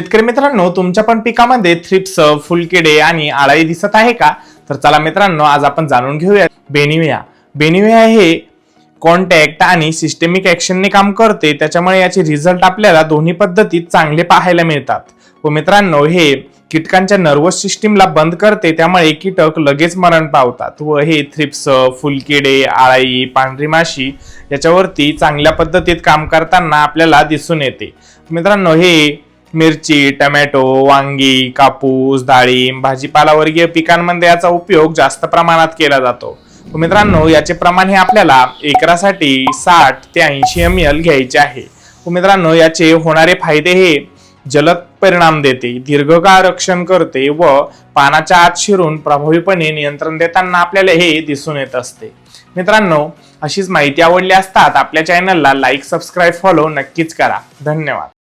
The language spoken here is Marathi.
शेतकरी मित्रांनो, तुमच्या पण पिकामध्ये थ्रिप्स, फुलकिडे आणि अळी दिसत आहे का? तर चला मित्रांनो, आज आपण जाणून घेऊया बेनिविया. बेनिविया हे कॉन्टॅक्ट आणि सिस्टेमिक ऍक्शनने काम करते, त्याच्यामुळे याचे रिझल्ट आपल्याला दोन्ही पद्धतीत चांगले पाहायला मिळतात. व मित्रांनो, हे कीटकांच्या नर्वस सिस्टीमला बंद करते, त्यामुळे कीटक लगेच मरण पावतात व हे थ्रिप्स, फुलकिडे, अळी, पांढरी माशी याच्यावरती चांगल्या पद्धतीत काम करताना आपल्याला दिसून येते. मित्रांनो, हे मिरची, टोमॅटो, वांगी, कापूस, डाळिंब, भाजीपालावर्गीय पिकांमध्ये याचा उपयोग जास्त प्रमाणात केला जातो. मित्रांनो, याचे प्रमाण हे आपल्याला एकरासाठी 60 ते 80 ml घ्यायचे आहे. मित्रांनो, याचे होणारे फायदे हे जलद परिणाम देते, दीर्घकाळ रक्षण करते व पानाच्या आत शिरून प्रभावीपणे नियंत्रण देताना आपल्याला हे दिसून येत असते. मित्रांनो, अशीच माहिती आवडली असतात आपल्या चॅनलला लाईक, सबस्क्राईब, फॉलो नक्कीच करा. धन्यवाद.